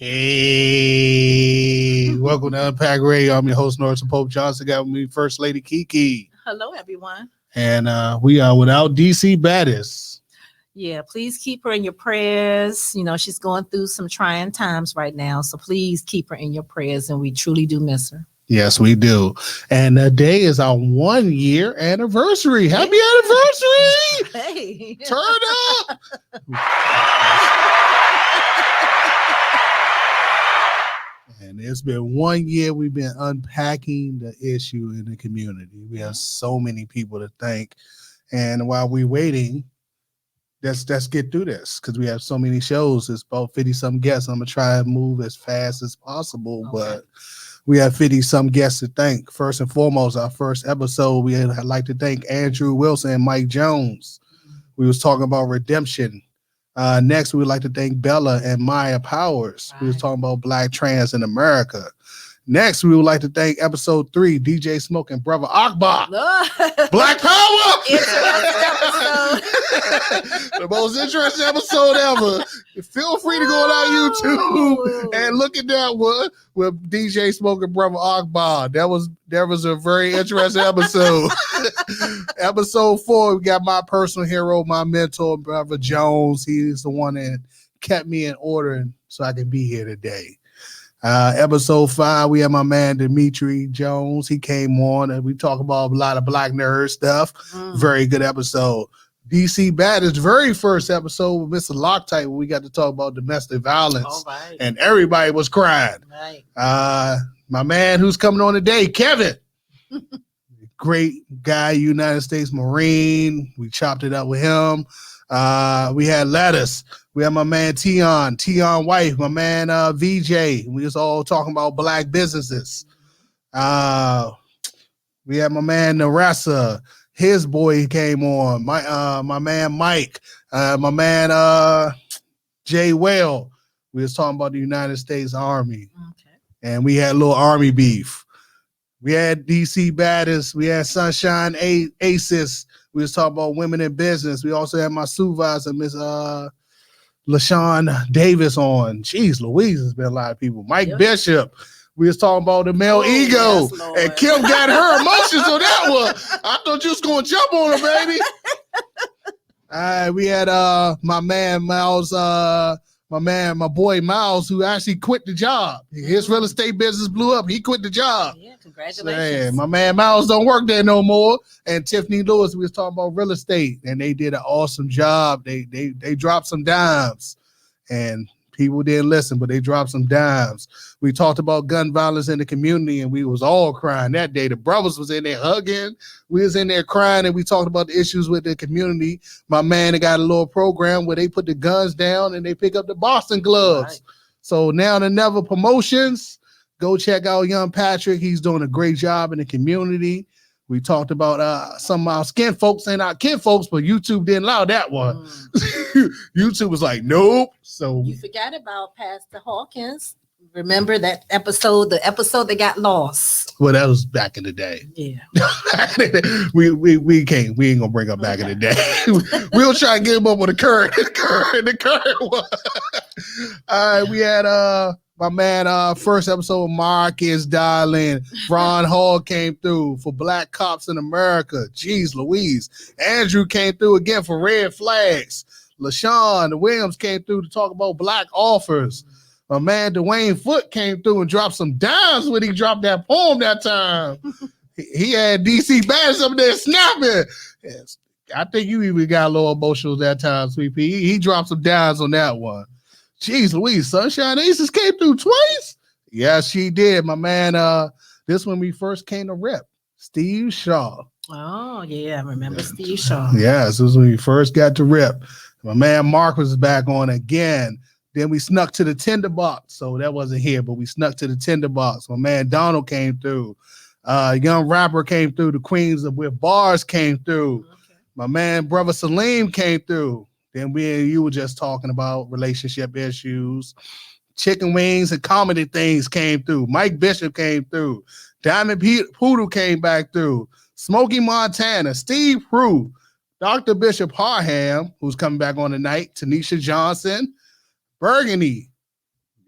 Hey, welcome to Unpack Radio. I'm your host, Norris Pope Johnson. Got with me First Lady Kiki. Hello, everyone. And we are without DC Baddest. Yeah, please keep her in your prayers. You know, she's going through some trying times right now. So please keep her in your prayers. And we truly do miss her. Yes, we do. And today is our 1 year anniversary. Happy anniversary! Hey. Turn up! And it's been 1 year we've been unpacking the issue in the community. We have so many people to thank. And while we're waiting, let's get through this because we have so many shows. It's about 50-some guests. I'm going to try and move as fast as possible, but we have 50-some guests to thank. First and foremost, our first episode, I'd like to thank Andrew Wilson and Mike Jones. We was talking about redemption. Next, we would like to thank Bella and Meier Powers. Right. We was talking about Black trans in America. Next, we would like to thank episode 3, DJ Smoke and Brother Akbar. Black Power! The most interesting episode ever. Feel free to go on YouTube and look at that one with DJ Smoke and Brother Akbar. That was a very interesting episode. Episode 4, we got my personal hero, my mentor, Brother Jones. He's the one that kept me in order so I could be here today. Episode 5, we have my man Dimitri Jones. He came on and we talk about a lot of Black nerd stuff. Very good episode. DC Baddest, very first episode with Mr. Loctite, where we got to talk about domestic violence. And everybody was crying. My man who's coming on today, Kevin. Great guy, United States Marine. We chopped it up with him. We had Lettuce. We have my man Tion Wife, my man VJ. We was all talking about Black businesses. We had my man Narasa. His boy came on. My man Mike. My man Jay Whale. We was talking about the United States Army. And we had a little Army beef. We had DC Baddest. We had Sunshine Aces. We was talking about women in business. We also had my supervisor, Miss LaShawn Davis on. Jeez Louise, there's been a lot of people. Mike Bishop. We was talking about the male ego. And Kim got her emotions on that one. I thought you was going to jump on her, baby. All right, we had my man Miles, my boy Miles, who actually quit the job. His real estate business blew up. He quit the job. Yeah, congratulations. So, my man Miles don't work there no more. And Tiffany Lewis, we was talking about real estate, and they did an awesome job. They dropped some dimes, and people didn't listen, but they dropped some dimes. We talked about gun violence in the community, and we was all crying that day. The brothers was in there hugging. We was in there crying, and we talked about the issues with the community. My man, they got a little program where they put the guns down and they pick up the Boston gloves. Right. So now the Never Promotions, go check out Young Patrick. He's doing a great job in the community. We talked about some of our skin folks and our kid folks, but YouTube didn't allow that one. YouTube was like, nope. So you forgot about Pastor Hawkins. Remember that episode, the episode that got lost? Well, that was back in the day. Yeah. we ain't gonna bring up back in the day. We'll try and get him up with the current one. All right, we had my man, first episode, Marcus Darlin. Ron Hall came through for Black Cops in America. Jeez Louise. Andrew came through again for Red Flags. LaShawn Williams came through to talk about Black offers. My man Dwayne Foote came through and dropped some dimes when he dropped that poem that time. He had DC Baddest up there snapping. Yes. I think you even got a little emotional that time, Sweet Pea. He dropped some dimes on that one. Jeez Louise, Sunshine Aces came through twice? Yes, she did. My man, this when we first came to rep, Steve Shaw. Oh, yeah, I remember Steve Shaw. Yes, this was when we first got to rep. My man Mark was back on again. Then we snuck to the Tinderbox. So that wasn't here, but we snuck to the Tinderbox. My man Donald came through. Young Rapper came through. The Queens of With Bars came through. Okay. My man Brother Salim came through. Then we and you were just talking about relationship issues. Chicken wings and comedy things came through. Mike Bishop came through. Diamond Poodle came back through. Smokey Montana, Steve Prue, Dr. Bishop Harham, who's coming back on tonight, Tanisha Johnson, Burgundy,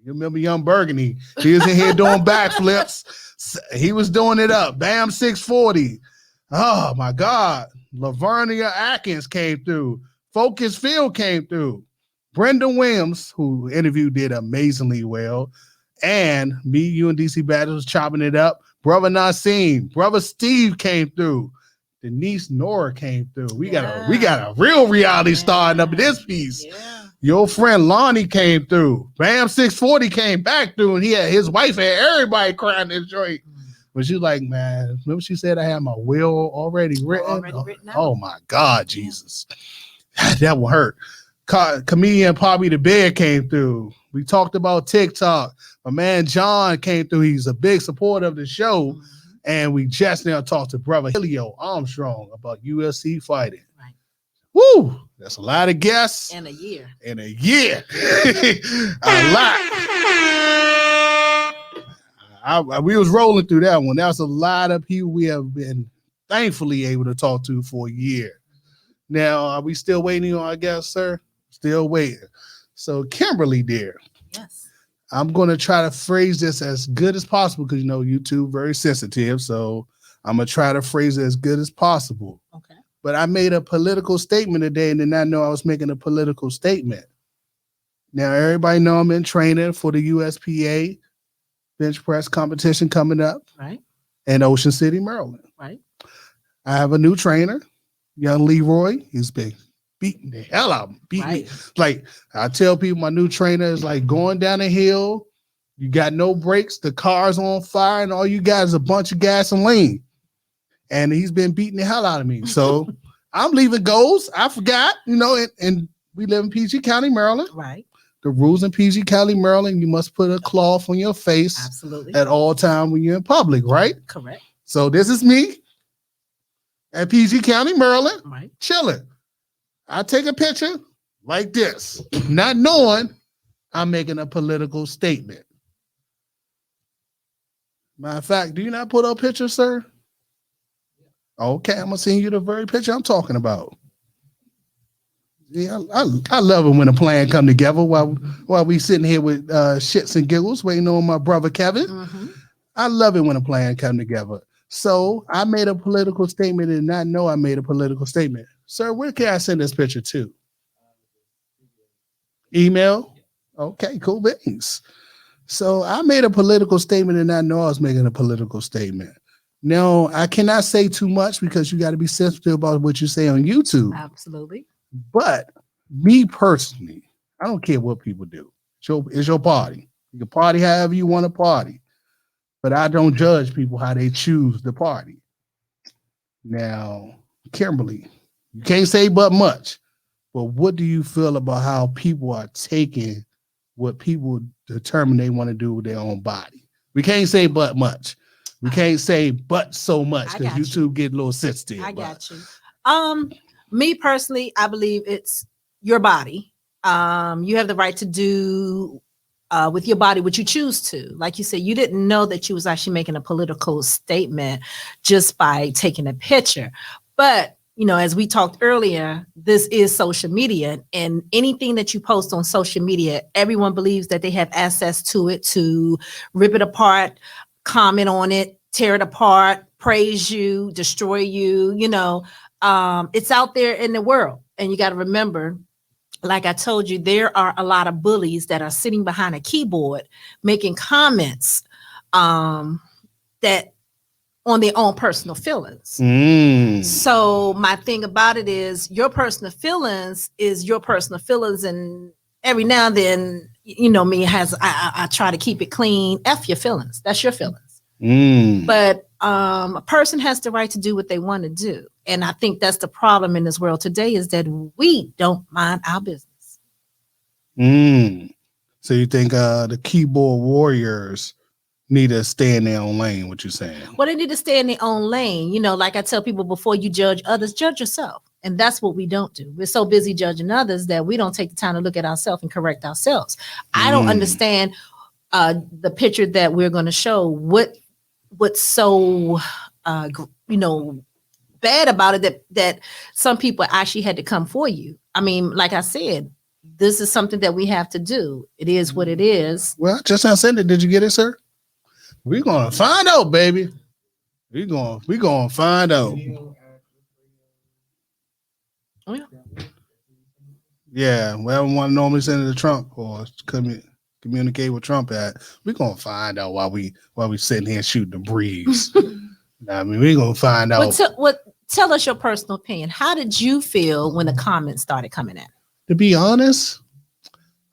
You remember Young Burgundy? He was in here doing backflips. He was doing it up. Bam 640. Oh my God. Lavernia Atkins came through. Focus Field came through. Brendan Williams, who interview did amazingly well. And me, you, and DC Battles was chopping it up. Brother Nassim, Brother Steve came through. Denise Nora came through. We got a real reality starting up in this piece. Yeah. Your friend Lonnie came through. Bam 640 came back through, and he had his wife had everybody crying in Detroit. But she was like, man, remember she said I had my will already written? Oh my God, Jesus. That will hurt. Comedian Poppy the Bear came through. We talked about TikTok. My man John came through. He's a big supporter of the show. Mm-hmm. And we just now talked to brother Helio Armstrong about UFC fighting. Right. Woo! That's a lot of guests. In a year. A lot. We was rolling through that one. That's a lot of people we have been thankfully able to talk to for a year. Now, are we still waiting on our guest, sir? Still waiting. So, Kimberly, dear. Yes. I'm going to try to phrase this as good as possible because, you know, YouTube very sensitive. So, I'm going to try to phrase it as good as possible. Okay. But I made a political statement today and did not know I was making a political statement. Now, everybody know I'm in training for the USPA bench press competition coming up. Right. In Ocean City, Maryland. Right. I have a new trainer, young Leroy. He's been beating the hell out of him. Me. Like, I tell people my new trainer is like going down a hill. You got no brakes. The car's on fire, and all you got is a bunch of gasoline. And he's been beating the hell out of me. So I'm leaving goals. I forgot, you know, and we live in PG County, Maryland. Right. The rules in PG County, Maryland, you must put a cloth on your face. Absolutely. At all times when you're in public, right? Correct. So this is me at PG County, Maryland, right, chilling. I take a picture like this, not knowing I'm making a political statement. Matter of fact, do you not put up pictures, sir? Okay, I'm gonna send you the very picture I'm talking about. Yeah, I love it when a plan come together while we sitting here with shits and giggles waiting on my brother Kevin. Mm-hmm. I love it when a plan come together. So I made a political statement and not know I made a political statement. Sir, where can I send this picture to? Email? Okay, cool beans. So I made a political statement and I know I was making a political statement. Now, I cannot say too much because you got to be sensitive about what you say on YouTube. Absolutely. But me personally, I don't care what people do. It's your party. You can party however you want to party. But I don't judge people how they choose the party. Now, Kimberly, you can't say but much. But what do you feel about how people are taking what people determine they want to do with their own body? We can't say but much. We can't say but so much because YouTube get a little sensitive. I got you. Me personally, I believe it's your body. You have the right to do with your body what you choose to. Like you said, you didn't know that you was actually making a political statement just by taking a picture. But, you know, as we talked earlier, this is social media, and anything that you post on social media, everyone believes that they have access to it to rip it apart, comment on it, tear it apart, praise you, destroy you. You know, it's out there in the world. And you got to remember, like I told you, there are a lot of bullies that are sitting behind a keyboard making comments that on their own personal feelings. So my thing about it is your personal feelings is your personal feelings. And every now and then, you know, I try to keep it clean. F your feelings. That's your feelings. But a person has the right to do what they want to do. And I think that's the problem in this world today is that we don't mind our business. So you think the keyboard warriors need to stay in their own lane, what you're saying? Well, they need to stay in their own lane. You know, like I tell people, before you judge others, judge yourself. And that's what we don't do. We're so busy judging others that we don't take the time to look at ourselves and correct ourselves. I don't understand the picture that we're going to show. What's so, bad about it that some people actually had to come for you. I mean, like I said, this is something that we have to do. It is what it is. Well, just I sent it. Did you get it, sir? We're gonna find out, baby. We're gonna find out. Yeah, well, one normally send it to Trump or communicate with Trump at. We're gonna find out while we sitting here shooting the breeze. I mean, we're gonna find out. Tell us your personal opinion. How did you feel when the comments started coming in? To be honest,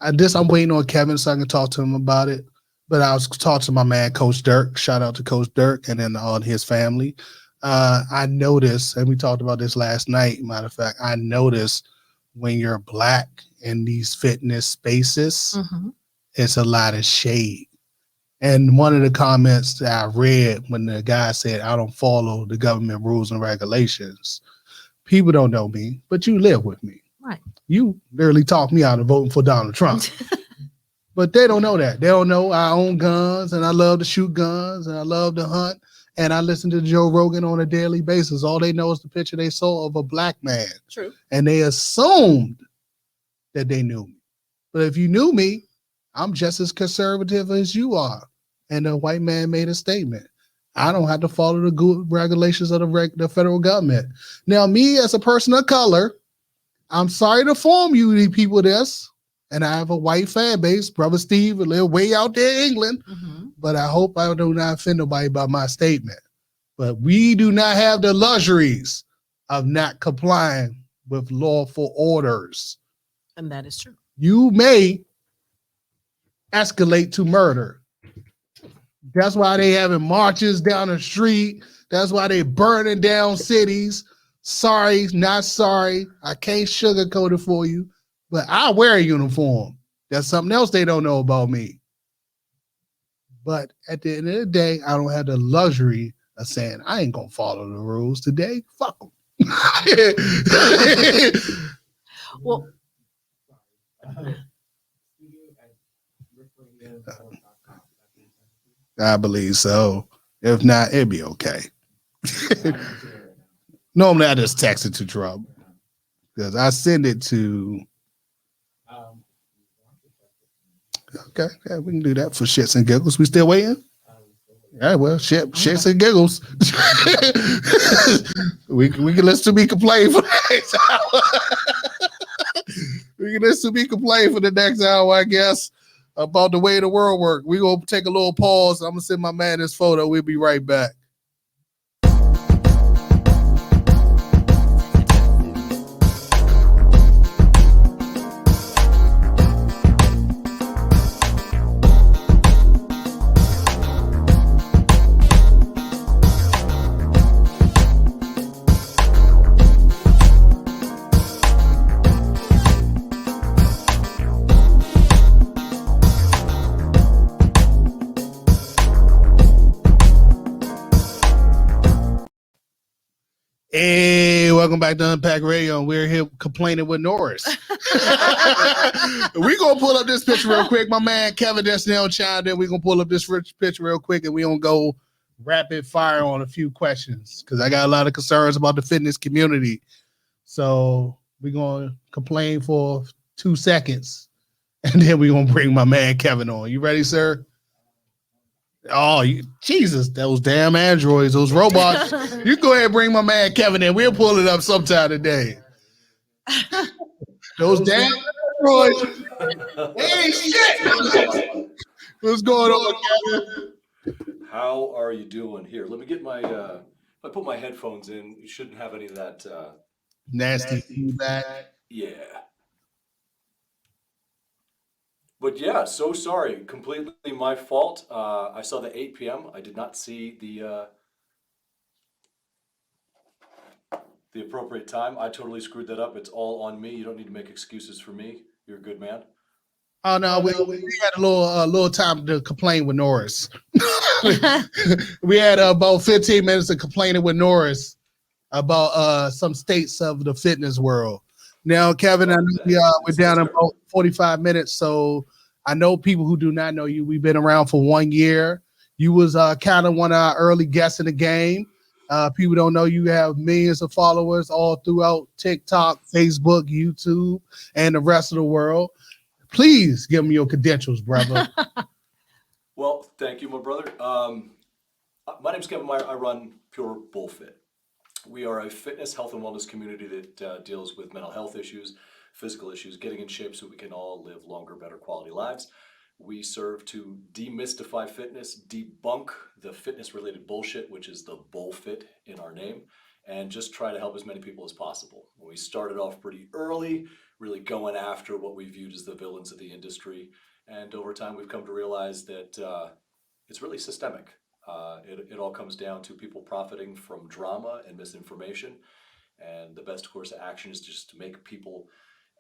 I'm waiting on Kevin so I can talk to him about it. But I was talking to my man, Coach Dirk. Shout out to Coach Dirk and then all his family. I noticed, and we talked about this last night, matter of fact, I noticed when you're black in these fitness spaces, it's a lot of shade. And one of the comments that I read when the guy said, I don't follow the government rules and regulations. People don't know me, but you live with me. Right. You literally talked me out of voting for Donald Trump. But they don't know that. They don't know I own guns and I love to shoot guns and I love to hunt. And I listen to Joe Rogan on a daily basis. All they know is the picture they saw of a black man. True. And they assumed that they knew me. But if you knew me, I'm just as conservative as you are. And the white man made a statement. I don't have to follow the good regulations of the federal government. Now, me as a person of color, I'm sorry to inform you people this. And I have a white fan base. Brother Steve live way out there in England. But I hope I do not offend nobody by my statement. But we do not have the luxuries of not complying with lawful orders. And that is true. You may escalate to murder. That's why they having marches down the street. That's why they burning down cities. Sorry, not sorry. I can't sugarcoat it for you. But I wear a uniform. That's something else they don't know about me. But at the end of the day, I don't have the luxury of saying, I ain't going to follow the rules today. Fuck them. Well, I believe so. If not, it'd be okay. Normally, I just text it to Trump because I send it to. Okay, yeah, we can do that for shits and giggles. We still waiting? Yeah, well, shits and giggles. we can listen to me complain for the next hour. We can listen to me complain for the next hour, I guess, about the way the world works. We're going to take a little pause. I'm going to send my man this photo. We'll be right back. Hey, welcome back to Unpack Radio. We're here complaining with Norris. We're going to pull up this picture real quick. My man Kevin Desnell chimed in. We're going to pull up this picture real quick, and we're going to go rapid fire on a few questions because I got a lot of concerns about the fitness community. So we're going to complain for 2 seconds, and then we're going to bring my man Kevin on. You ready, sir? Oh, Jesus, those damn androids, those robots. You go ahead and bring my man Kevin in. We'll pull it up sometime today. Those damn androids. Hey, shit. What's going on, Kevin? How are you doing? Here, let me get my, if I put my headphones in, you shouldn't have any of that. Nasty feedback. Yeah. But yeah, so sorry. Completely my fault. I saw the 8 p.m. I did not see the appropriate time. I totally screwed that up. It's all on me. You don't need to make excuses for me. You're a good man. Oh no, we had a little time to complain with Norris. We had about 15 minutes of complaining with Norris about some states of the fitness world. Now, Kevin, I know we're down in about 45 minutes, so I know people who do not know you. We've been around for 1 year. You was kind of one of our early guests in the game. People don't know you have millions of followers all throughout TikTok, Facebook, YouTube, and the rest of the world. Please give me your credentials, brother. Well, thank you, my brother. My name's Kevin Meier. I run Pure BullFit. We are a fitness, health, and wellness community that deals with mental health issues, physical issues, getting in shape so we can all live longer, better quality lives. We serve to demystify fitness, debunk the fitness-related bullshit, which is the BullFit in our name, and just try to help as many people as possible. We started off pretty early, really going after what we viewed as the villains of the industry, and over time we've come to realize that it's really systemic. It all comes down to people profiting from drama and misinformation. And the best course of action is just to make people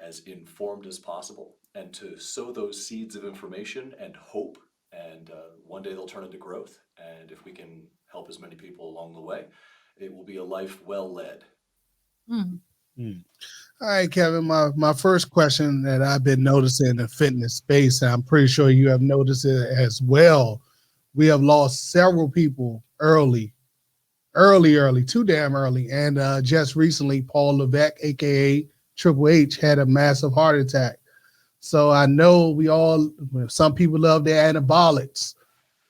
as informed as possible and to sow those seeds of information and hope. And one day they'll turn into growth. And if we can help as many people along the way, it will be a life well led. Mm. All right, Kevin, my first question that I've been noticing in the fitness space, and I'm pretty sure you have noticed it as well. We have lost several people early, too damn early. And just recently, Paul Levesque, aka Triple H, had a massive heart attack. So I know some people love their anabolics,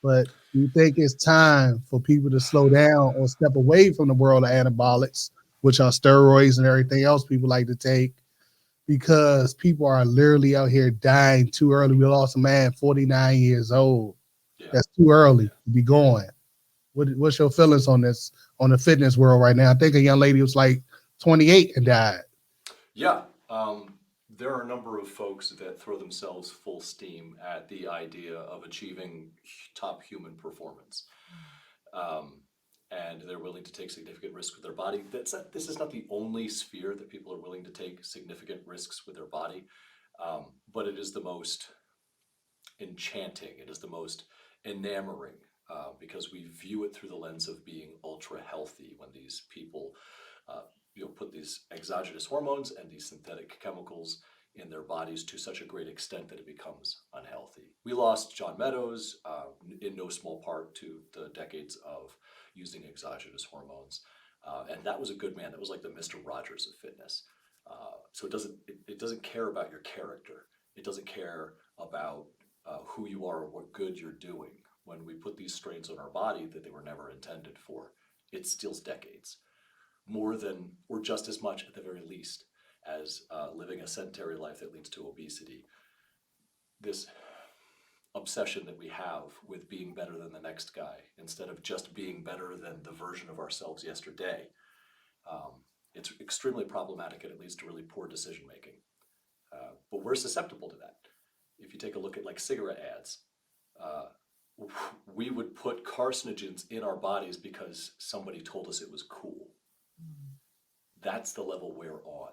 but do you think it's time for people to slow down or step away from the world of anabolics, which are steroids and everything else people like to take? Because people are literally out here dying too early. We lost a man, 49 years old. Yeah. That's too early to be going. What's your feelings on this, on the fitness world right now? I think a young lady was like 28 and died. Yeah. There are a number of folks that throw themselves full steam at the idea of achieving top human performance. And they're willing to take significant risks with their body. This is not the only sphere that people are willing to take significant risks with their body, but it is the most enchanting. It is the most enamoring because we view it through the lens of being ultra healthy when these people put these exogenous hormones and these synthetic chemicals in their bodies to such a great extent that it becomes unhealthy. We lost John Meadows in no small part to the decades of using exogenous hormones. And that was a good man. That was like the Mr. Rogers of fitness. So it doesn't care about your character. It doesn't care about who you are or what good you're doing. When we put these strains on our body that they were never intended for, it steals decades. More than, or just as much at the very least, as living a sedentary life that leads to obesity. This obsession that we have with being better than the next guy instead of just being better than the version of ourselves yesterday, it's extremely problematic and it leads to really poor decision making. But we're susceptible to that. If you take a look at like cigarette ads, we would put carcinogens in our bodies because somebody told us it was cool. That's the level we're on.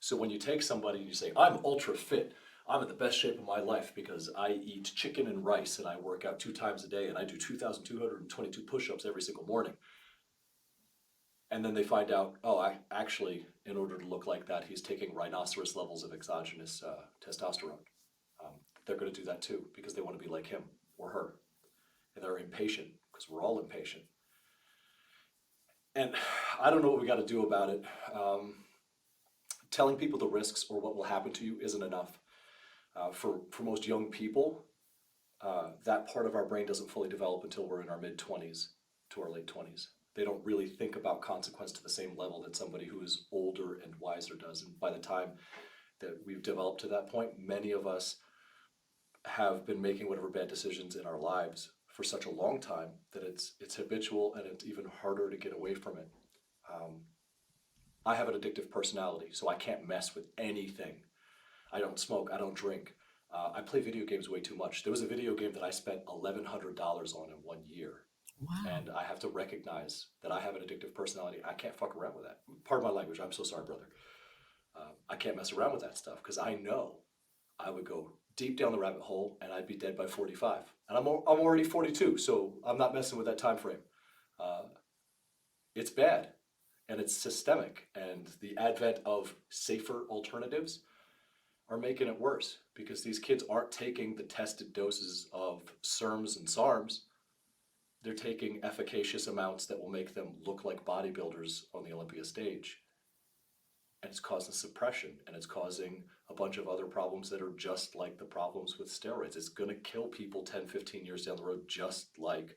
So when you take somebody and you say, I'm ultra fit, I'm in the best shape of my life because I eat chicken and rice and I work out 2 times a day and I do 2,222 push-ups every single morning. And then they find out, actually, in order to look like that, he's taking rhinoceros levels of exogenous testosterone. They're going to do that too because they want to be like him or her. And they're impatient because we're all impatient. And I don't know what we got to do about it. Telling people the risks or what will happen to you isn't enough. For most young people, that part of our brain doesn't fully develop until we're in our mid-20s to our late 20s. They don't really think about consequence to the same level that somebody who is older and wiser does. And by the time that we've developed to that point, many of us have been making whatever bad decisions in our lives for such a long time that it's habitual and it's even harder to get away from it. I have an addictive personality, so I can't mess with anything. I don't smoke, I don't drink. I play video games way too much. There was a video game that I spent $1,100 on in 1 year. Wow. And I have to recognize that I have an addictive personality. I can't fuck around with that. Pardon my language, I'm so sorry, brother. I can't mess around with that stuff because I know I would go deep down the rabbit hole and I'd be dead by 45. And I'm already 42, so I'm not messing with that time frame. It's bad and it's systemic, and the advent of safer alternatives are making it worse because these kids aren't taking the tested doses of SERMs and SARMs. They're taking efficacious amounts that will make them look like bodybuilders on the Olympia stage. And it's causing suppression, and it's causing a bunch of other problems that are just like the problems with steroids. It's going to kill people 10, 15 years down the road, just like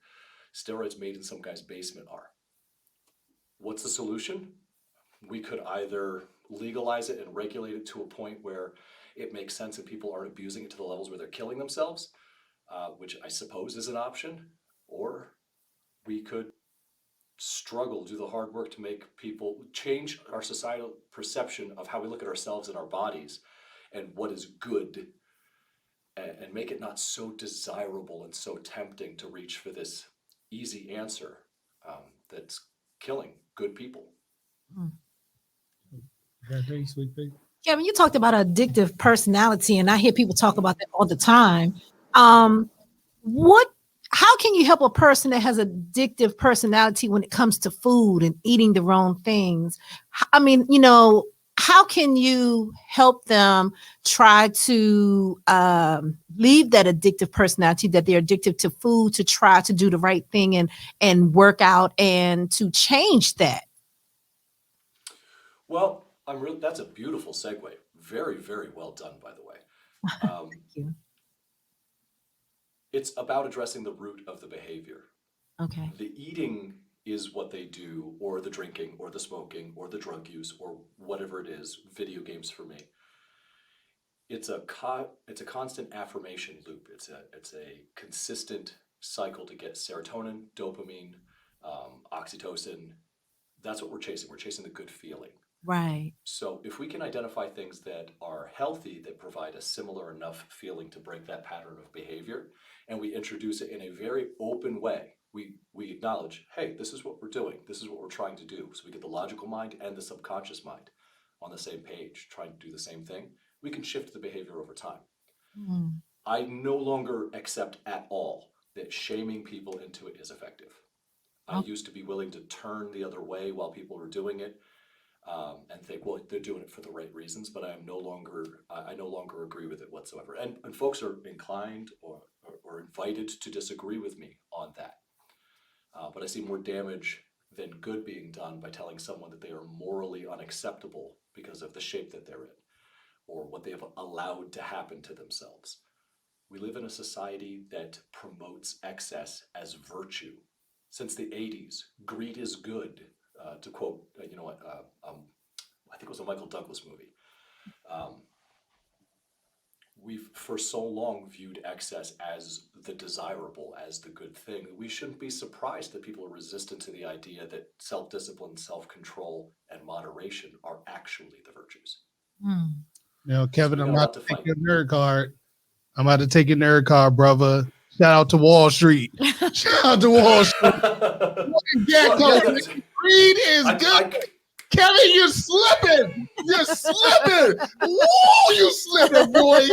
steroids made in some guy's basement are. What's the solution? We could either legalize it and regulate it to a point where it makes sense and people aren't abusing it to the levels where they're killing themselves, which I suppose is an option, or we could struggle, do the hard work to make people change our societal perception of how we look at ourselves and our bodies and what is good, and make it not so desirable and so tempting to reach for this easy answer that's killing good people. Kevin, you talked about addictive personality, and I hear people talk about that all the time. How can you help a person that has addictive personality when it comes to food and eating the wrong things? I mean, how can you help them try to leave that addictive personality, that they're addicted to food, to try to do the right thing and work out and to change that? Well, that's a beautiful segue. Very, very well done, by the way. Thank you. It's about addressing the root of the behavior. Okay. The eating is what they do, or the drinking, or the smoking, or the drug use, or whatever it is, video games for me. It's a constant affirmation loop. It's a consistent cycle to get serotonin, dopamine, oxytocin. That's what we're chasing. We're chasing the good feeling. Right. So if we can identify things that are healthy, that provide a similar enough feeling to break that pattern of behavior, and we introduce it in a very open way, we acknowledge, hey, this is what we're doing. This is what we're trying to do. So we get the logical mind and the subconscious mind on the same page, trying to do the same thing. We can shift the behavior over time. I no longer accept at all that shaming people into it is effective. I used to be willing to turn the other way while people were doing it, and think, well, they're doing it for the right reasons, but I no longer agree with it whatsoever. And folks are inclined or invited to disagree with me on that. But I see more damage than good being done by telling someone that they are morally unacceptable because of the shape that they're in, or what they have allowed to happen to themselves. We live in a society that promotes excess as virtue. Since the 80s, greed is good. To quote, I think it was a Michael Douglas movie. We've for so long viewed excess as the desirable, as the good thing. We shouldn't be surprised that people are resistant to the idea that self-discipline, self-control, and moderation are actually the virtues. Now, Kevin, I'm about to take your nerd card. I'm about to take your nerd card, brother. Shout out to Wall Street. Shout out to Wall Street. Greed is good. Kevin, you're slipping. You're slipping. Woo, you slipping, boy.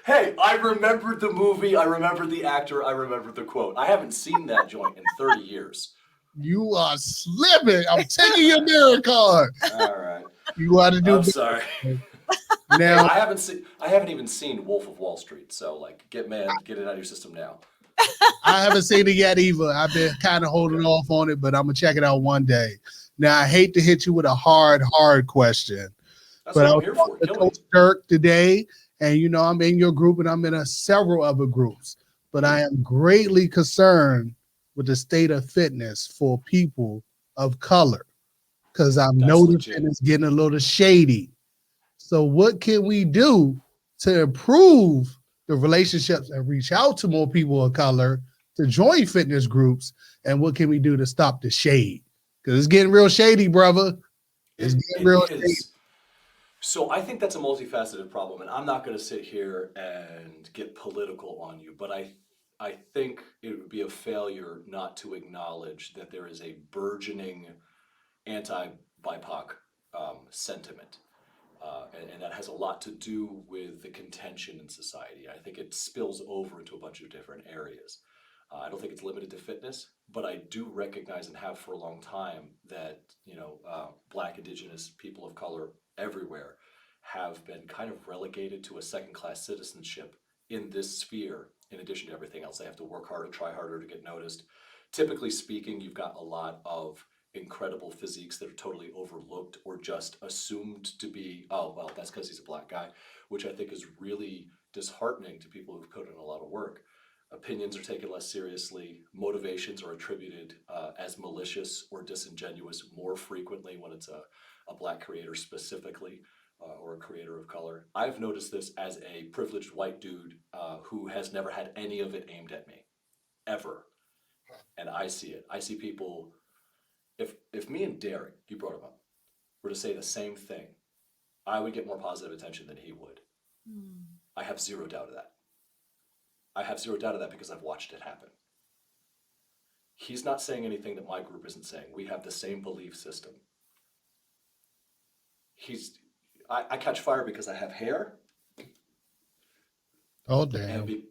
Hey, I remembered the movie. I remembered the actor. I remembered the quote. I haven't seen that joint in 30 years. You are slipping. I'm taking your nerd card. All right. You got to do. I'm sorry. Now I haven't even seen Wolf of Wall Street. So get it out of your system now. I haven't seen it yet either. I've been kind of holding off on it, but I'm gonna check it out one day. Now I hate to hit you with a hard question. That's but what I'm here for. Coach Dirk today, and I'm in your group and I'm in several other groups, but I am greatly concerned with the state of fitness for people of color, because I've noticed that it's getting a little shady. So what can we do to improve the relationships and reach out to more people of color to join fitness groups? And what can we do to stop the shade? Because it's getting real shady, brother. It's getting real shady. So I think that's a multifaceted problem, and I'm not going to sit here and get political on you, but I think it would be a failure not to acknowledge that there is a burgeoning anti-BIPOC sentiment. And that has a lot to do with the contention in society. I think it spills over into a bunch of different areas. I don't think it's limited to fitness, but I do recognize and have for a long time that Black, Indigenous, people of color everywhere have been kind of relegated to a second-class citizenship in this sphere. In addition to everything else, they have to work harder, try harder to get noticed, typically speaking, you've got a lot of incredible physiques that are totally overlooked or just assumed to be, oh, well, that's because he's a black guy, which I think is really disheartening to people who've put in a lot of work. Opinions are taken less seriously. Motivations are attributed as malicious or disingenuous more frequently when it's a black creator specifically, or a creator of color. I've noticed this as a privileged white dude who has never had any of it aimed at me, ever. And I see it. I see people, if me and Derek, you brought him up, were to say the same thing, I would get more positive attention than he would. I have zero doubt of that. I have zero doubt of that because I've watched it happen. He's not saying anything that my group isn't saying. We have the same belief system. I catch fire because I have hair. Oh, And, damn. and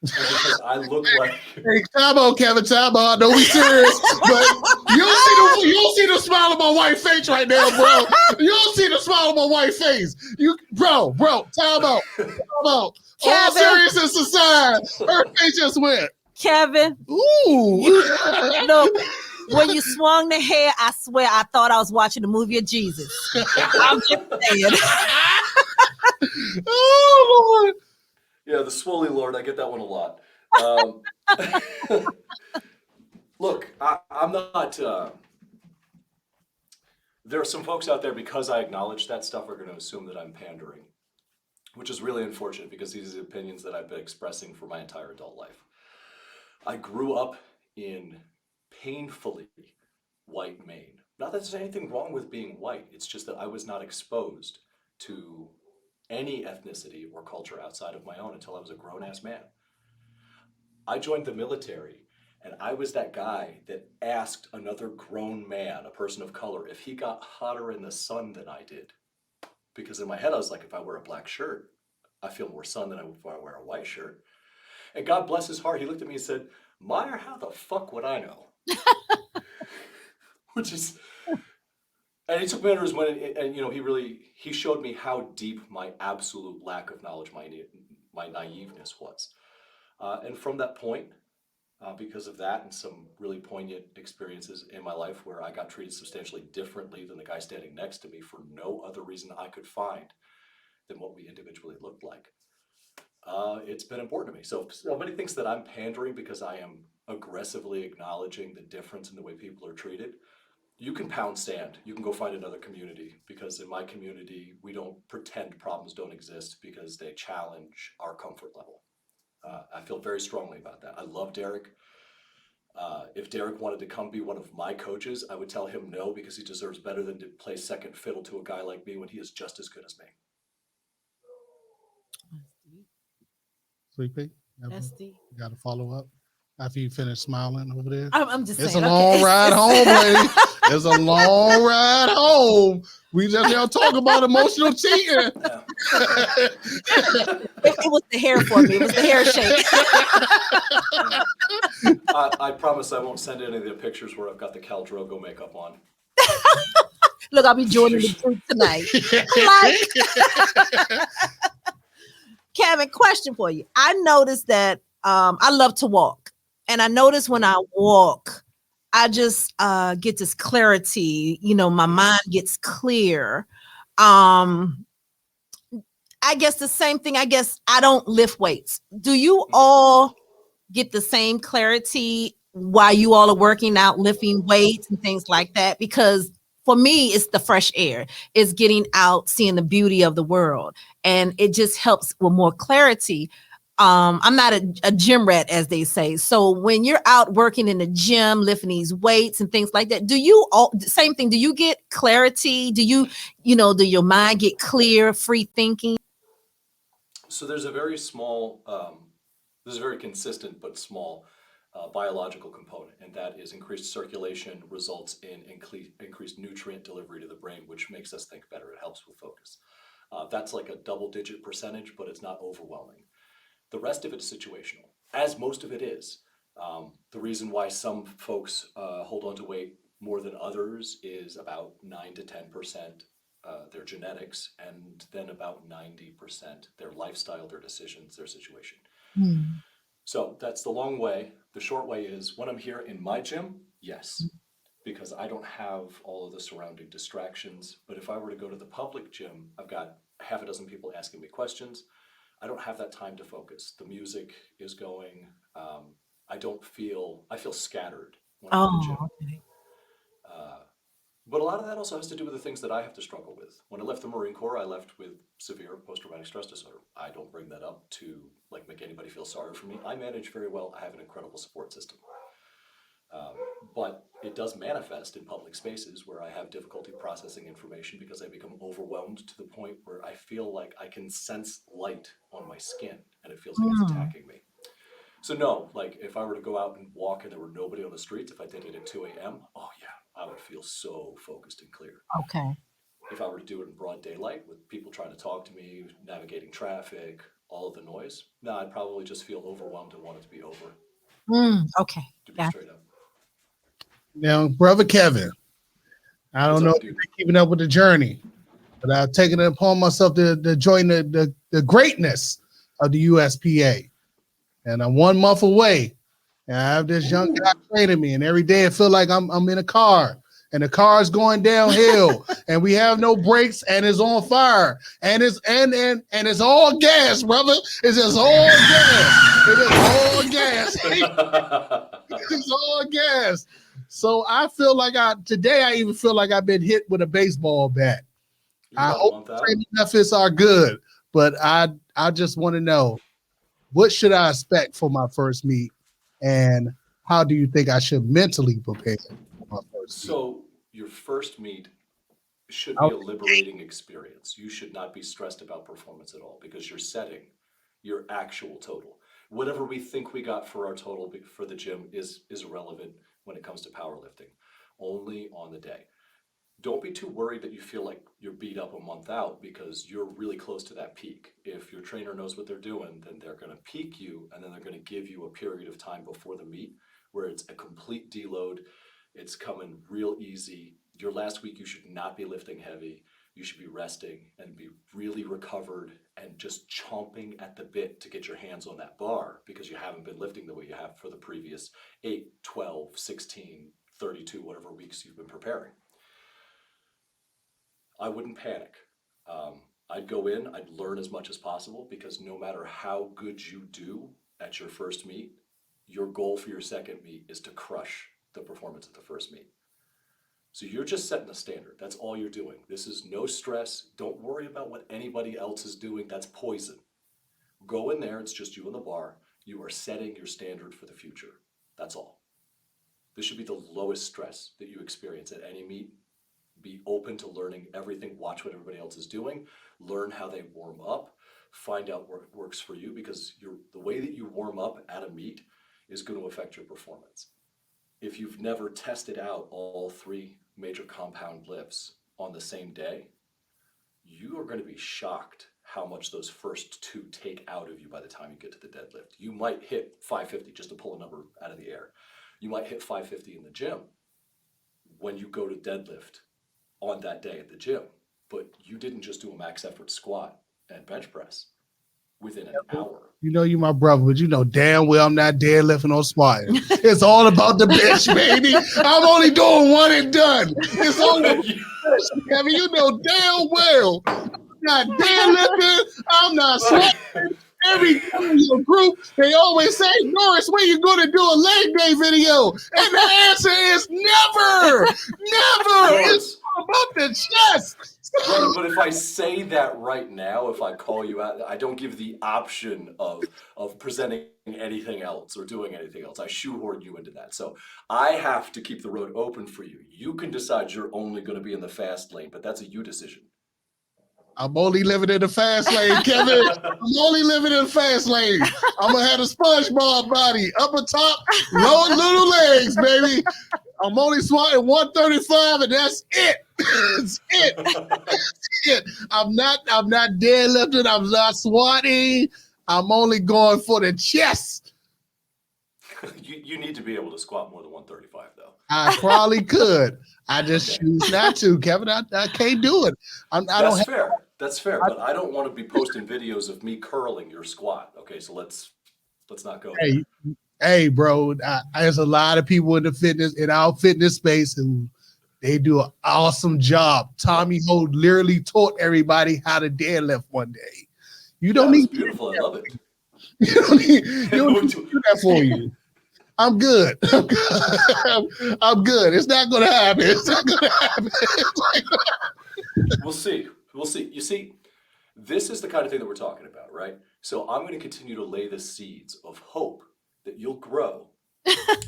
because I look like. Hey, time out, Kevin. Time out. I know we serious, but you don't see the smile on my white face right now, bro. You don't see the smile on my white face. Bro. Time out. All Kevin. seriousness aside, her face just went. Kevin, Ooh. look, when you swung the hair, I swear I thought I was watching the movie of Jesus. I'm just saying. Oh, Lord. Yeah, the Swoley Lord, I get that one a lot. Look, I'm not. There are some folks out there, because I acknowledge that stuff, are going to assume that I'm pandering, which is really unfortunate because these are the opinions that I've been expressing for my entire adult life. I grew up in painfully white Maine. Not that there's anything wrong with being white, it's just that I was not exposed to any ethnicity or culture outside of my own until I was a grown-ass man. I joined the military, and I was that guy that asked another grown man, a person of color, if he got hotter in the sun than I did. Because in my head, I was like, if I wear a black shirt, I feel more sun than if I wear a white shirt. And God bless his heart, he looked at me and said, Meier, how the fuck would I know? Which is, and he took me under his wing, and he showed me how deep my absolute lack of knowledge, my naiveness was. And from that point, because of that and some really poignant experiences in my life where I got treated substantially differently than the guy standing next to me for no other reason I could find than what we individually looked like, it's been important to me. So if somebody thinks that I'm pandering because I am aggressively acknowledging the difference in the way people are treated, you can pound sand. You can go find another community, because in my community, we don't pretend problems don't exist because they challenge our comfort level. I feel very strongly about that. I love Derek. If Derek wanted to come be one of my coaches, I would tell him no, because he deserves better than to play second fiddle to a guy like me when he is just as good as me. Sweet Pea, That's deep. you got to follow up after you finish smiling over there. I'm just It's saying. a long ride home, lady. It's a long ride home. We just don't talk about emotional cheating. Yeah. It was the hair for me. It was the hair shake. I promise I won't send any of the pictures where I've got the Khal Drogo makeup on. Look, I'll be joining the group tonight. Kevin, question for you. I noticed that I love to walk. And I notice when I walk, I just get this clarity. My mind gets clear. I guess the same thing. I guess I don't lift weights. Do you all get the same clarity while you all are working out, lifting weights and things like that? Because for me, it's the fresh air. It's getting out, seeing the beauty of the world. And it just helps with more clarity. I'm not a gym rat, as they say. So when you're out working in the gym, lifting these weights and things like that, do you all, same thing, do you get clarity? Do do your mind get clear, free thinking? So there's a very small, there's a very consistent but small biological component, and that is increased circulation results in increased nutrient delivery to the brain, which makes us think better. It helps with focus. That's like a double-digit percentage, but it's not overwhelming. The rest of it is situational, as most of it is. The reason why some folks hold on to weight more than others is about 9 to 10% their genetics, and then about 90% their lifestyle, their decisions, their situation. So that's the long way. The short way is when I'm here in my gym, yes, because I don't have all of the surrounding distractions. But if I were to go to the public gym, I've got half a dozen people asking me questions. I don't have that time to focus. The music is going. I feel scattered when I'm in the gym. Oh, okay. Uh, but a lot of that also has to do with the things that I have to struggle with. When I left the Marine Corps, I left with severe post-traumatic stress disorder. I don't bring that up to like make anybody feel sorry for me. I manage very well. I have an incredible support system. But it does manifest in public spaces where I have difficulty processing information because I become overwhelmed to the point where I feel like I can sense light on my skin and it feels like it's Mm, attacking me. So no, like if I were to go out and walk and there were nobody on the streets, if I did it at 2 a.m., oh yeah, I would feel so focused and clear. okay. If I were to do it in broad daylight with people trying to talk to me, navigating traffic, all of the noise, no, I'd probably just feel overwhelmed and want it to be over, Okay. to be Got straight up. Now, brother Kevin, I What's don't know up, if you've dude? been keeping up with the journey, but I've taken it upon myself to join the greatness of the USPA. And I'm 1 month away. And I have this young guy Ooh. training me, and every day I feel like I'm in a car, and the car's going downhill, and we have no brakes, and it's on fire, and it's all gas, brother. It's just all gas. It is all gas. It's all gas. So I feel like today I even feel like I've been hit with a baseball bat. You're I about a hope month the out. training methods are good, but I just want to know, what should I expect for my first meet, and how do you think I should mentally prepare for my first meet? So your first meet should be I'll- a liberating experience. You should not be stressed about performance at all because you're setting your actual total. Whatever we think we got for our total for the gym is irrelevant when it comes to powerlifting. Only on the day. Don't be too worried that you feel like you're beat up a month out because you're really close to that peak. If your trainer knows what they're doing, then they're going to peak you and then they're going to give you a period of time before the meet where it's a complete deload. It's coming real easy. Your last week, you should not be lifting heavy. You should be resting and be really recovered and just chomping at the bit to get your hands on that bar because you haven't been lifting the way you have for the previous 8, 12, 16, 32, whatever weeks you've been preparing. I wouldn't panic. I'd go in, I'd learn as much as possible because no matter how good you do at your first meet, your goal for your second meet is to crush the performance at the first meet. So you're just setting the standard. That's all you're doing. This is no stress. Don't worry about what anybody else is doing. That's poison. Go in there, it's just you and the bar. You are setting your standard for the future. That's all. This should be the lowest stress that you experience at any meet. Be open to learning everything, watch what everybody else is doing, learn how they warm up, find out what works for you because the way that you warm up at a meet is going to affect your performance. If you've never tested out all 3 major compound lifts on the same day, you are going to be shocked how much those first 2 take out of you by the time you get to the deadlift. You might hit 550 just to pull a number out of the air. You might hit 550 in the gym when you go to deadlift on that day at the gym, but you didn't just do a max effort squat and bench press within an hour. You know you my brother, but you know damn well I'm not deadlifting or squatting. It's all about the bench, baby. I'm only doing one and done. It's only bench, Kevin. You know damn well I'm not deadlifting. I'm not squatting. Every time your group, they always say, Norris, when you going to do a leg day video? And the answer is never, never. It's all about the chest. Right, but if I say that right now, if I call you out, I don't give the option of presenting anything else or doing anything else. I shoehorn you into that. So I have to keep the road open for you. You can decide you're only going to be in the fast lane, but that's a you decision. I'm only living in the fast lane, Kevin. I'm only living in the fast lane. I'm going to have a SpongeBob body, upper top, lower little legs, baby. I'm only squatting 135, and that's it. That's it. That's it. I'm not deadlifting. I'm not squatting. I'm only going for the chest. You need to be able to squat more than 135, though. I probably could. I just choose not to, Kevin. I can't do it. That's fair. That's fair. But I don't want to be posting videos of me curling your squat. Okay, so let's Let's not go Hey, there. hey, bro, there's a lot of people in our fitness space who they do an awesome job. Tommy Holt literally taught everybody how to deadlift one day. You Yeah, don't it was need beautiful. I love it. you don't need to do that for you. I'm good. I'm good. It's not gonna happen. It's not gonna happen. We'll see. We'll see. You see, this is the kind of thing that we're talking about, right? So I'm going to continue to lay the seeds of hope that you'll grow,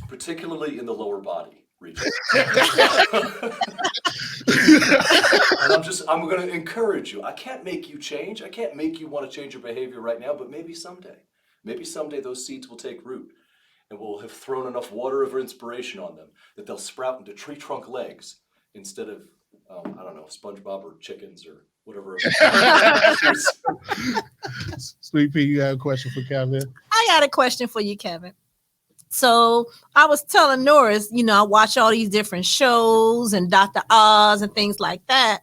particularly in the lower body region. And I'm going to encourage you. I can't make you change. I can't make you want to change your behavior right now, but maybe someday those seeds will take root and we'll have thrown enough water of inspiration on them that they'll sprout into tree trunk legs instead of, I don't know, SpongeBob or chickens or whatever. Sweet Pea, you have a question for Kevin? I got a question for you, Kevin. So I was telling Norris, I watch all these different shows and Dr. Oz and things like that.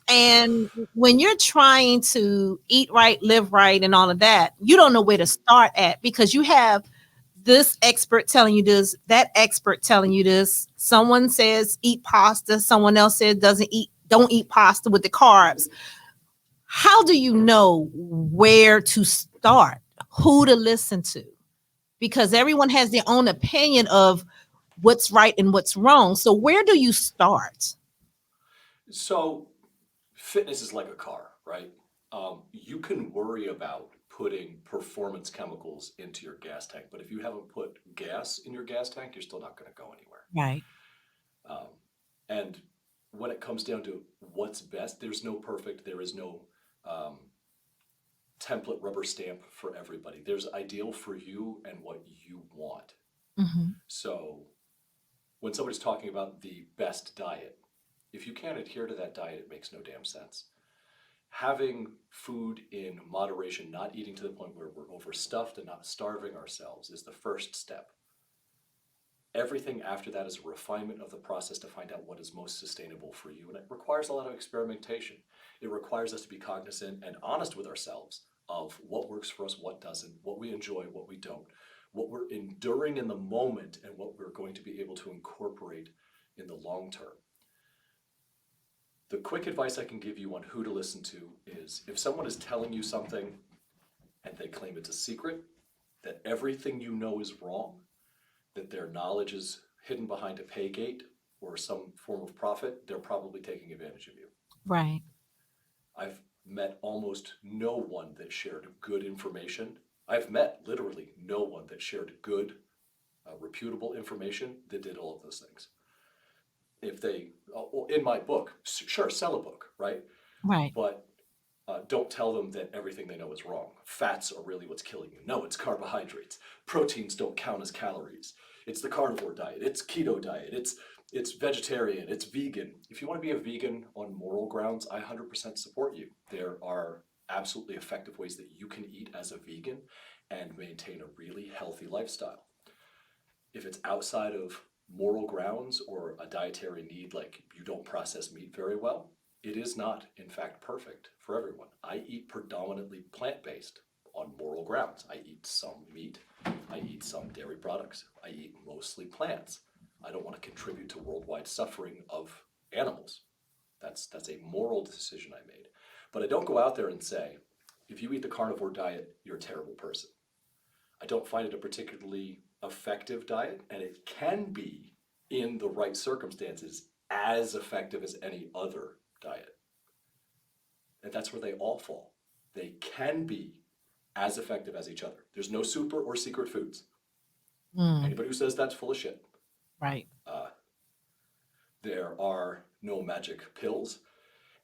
And when you're trying to eat right, live right, and all of that, you don't know where to start at because you have this expert telling you this, that expert telling you this. Someone says eat pasta. Someone else says don't eat pasta with the carbs. How do you know where to start? Who to listen to? Because everyone has their own opinion of what's right and what's wrong. So where do you start? So fitness is like a car, right? You can worry about putting performance chemicals into your gas tank, but if you haven't put gas in your gas tank, you're still not going to go anywhere. Right. And when it comes down to what's best, there is no um, template rubber stamp for everybody. There's ideal for you and what you want. Mm-hmm. So when somebody's talking about the best diet, if you can't adhere to that diet, it makes no damn sense. Having food in moderation, not eating to the point where we're overstuffed and not starving ourselves, is the first step. Everything after that is a refinement of the process to find out what is most sustainable for you. And it requires a lot of experimentation. It requires us to be cognizant and honest with ourselves of what works for us, what doesn't, what we enjoy, what we don't, what we're enduring in the moment, and what we're going to be able to incorporate in the long term. The quick advice I can give you on who to listen to is if someone is telling you something and they claim it's a secret, that everything you know is wrong, that their knowledge is hidden behind a pay gate or some form of profit, they're probably taking advantage of you. Right. I've met almost no one that shared good information. I've met literally no one that shared good, reputable information that did all of those things. If they, in my book, sure, sell a book, right? Right. But don't tell them that everything they know is wrong. Fats are really what's killing you. No, it's carbohydrates. Proteins don't count as calories. It's the carnivore diet. It's keto diet. It's vegetarian. It's vegan. If you want to be a vegan on moral grounds, I 100% support you. There are absolutely effective ways that you can eat as a vegan and maintain a really healthy lifestyle. If it's outside of moral grounds or a dietary need, like you don't process meat very well, it is not, in fact, perfect for everyone. I eat predominantly plant-based on moral grounds. I eat some meat. I eat some dairy products. I eat mostly plants. I don't want to contribute to worldwide suffering of animals. That's a moral decision I made. But I don't go out there and say, if you eat the carnivore diet, you're a terrible person. I don't find it a particularly effective diet, and it can be, in the right circumstances, as effective as any other diet. And that's where they all fall. They can be as effective as each other. There's no super or secret foods. Anybody who says that's full of shit. Right. There are no magic pills.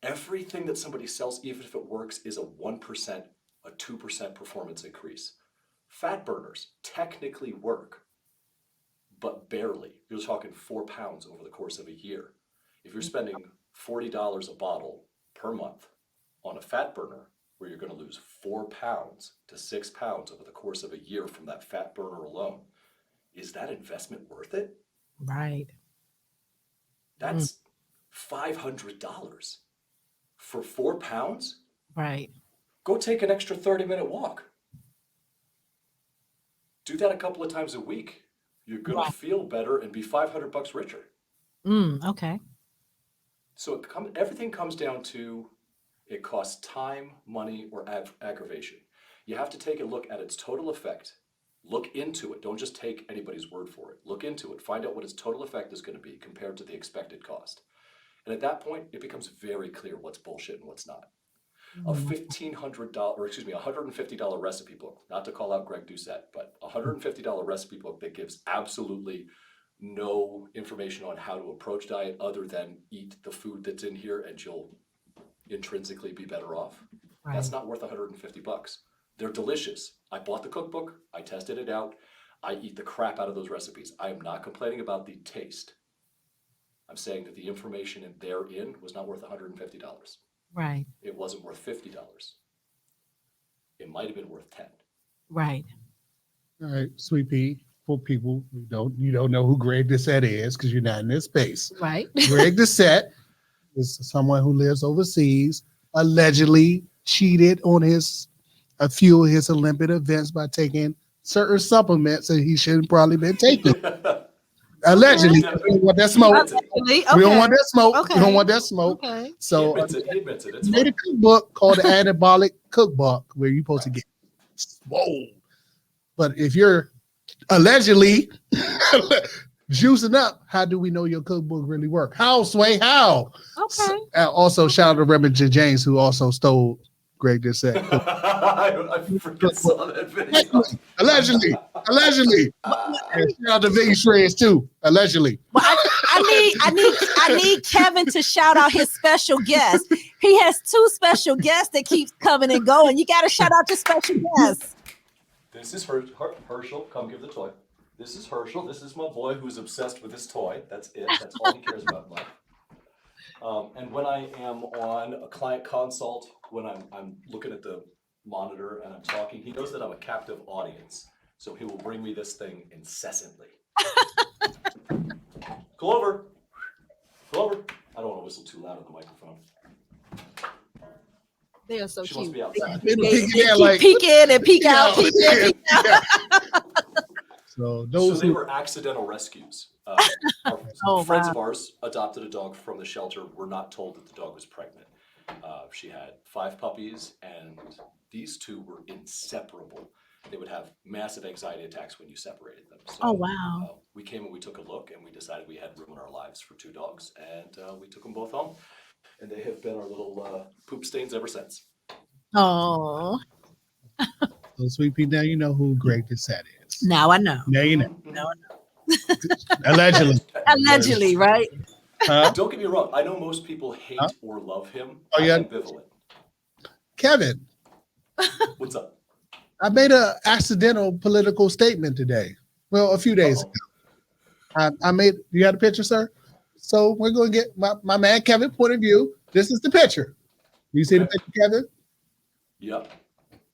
Everything that somebody sells, even if it works, is a 1%, a 2% performance increase. Fat burners technically work, but barely. You're talking 4 pounds over the course of a year. If you're spending $40 a bottle per month on a fat burner, where you're going to lose 4 pounds to 6 pounds over the course of a year from that fat burner alone, is that investment worth it? Right. That's $500 for 4 pounds. Right. Go take an extra 30-minute walk. Do that a couple of times a week. You're going to feel better and be $500 richer. Okay. So everything comes down to it costs time, money, or aggravation. You have to take a look at its total effect. Look into it. Don't just take anybody's word for it. Look into it. Find out what its total effect is going to be compared to the expected cost. And at that point, it becomes very clear what's bullshit and what's not. A $150 recipe book, not to call out Greg Doucette, but a $150 recipe book that gives absolutely no information on how to approach diet other than eat the food that's in here and you'll intrinsically be better off. Right. That's not worth $150. They're delicious. I bought the cookbook. I tested it out. I eat the crap out of those recipes. I am not complaining about the taste. I'm saying that the information therein was not worth $150. Right. It wasn't worth $50. It might have been worth $10. Right. All right, Sweet Pea. For people who don't know who Greg Doucette is because you're not in this space. Right. Greg Doucette is someone who lives overseas, allegedly cheated on a few of his Olympic events by taking certain supplements that he shouldn't probably been taking. Allegedly. We don't want that smoke. Okay. We don't want that smoke. Okay. We don't want that smoke. Okay. So he admits it. It's made a cookbook called the Anabolic Cookbook where you're supposed to get swole. But if you're allegedly juicing up, how do we know your cookbook really work? How, Sway? How? Okay. Also, shout out to Reverend James, who also stole Greg Doucette. I freaking saw that video. Allegedly. And shout out to Vicky Shreds too. Allegedly. Well, I need Kevin to shout out his special guest. He has 2 special guests that keeps coming and going. You got to shout out your special guests. This is Herschel. Come give the toy. This is Herschel. This is my boy who's obsessed with this toy. That's it. That's all he cares about in life. And when I am on a client consult, when I'm looking at the monitor and I'm talking, he knows that I'm a captive audience. So he will bring me this thing incessantly. Clover. I don't want to whistle too loud on the microphone. They are so she cute. Must be outside. They peek in and peek out. Peek in, peek out. So they were accidental rescues. Friends of ours adopted a dog from the shelter. We're not told that the dog was pregnant. She had 5 puppies, and these 2 were inseparable. They would have massive anxiety attacks when you separated them. So, wow. We came and we took a look, and we decided we had room in our lives for 2 dogs, and we took them both home. And they have been our little poop stains ever since. Oh. So, Sweet Pea, now you know who Greg Doucette is. Now I know. Now you know. Now I know. Allegedly, right? Don't get me wrong. I know most people hate or love him. Oh, yeah. I'm ambivalent. Kevin. What's up? I made an accidental political statement today. Well, a few days ago. I made, you got a picture, sir? So we're going to get my man Kevin point of view. This is the picture. You see the picture, Kevin? Yep.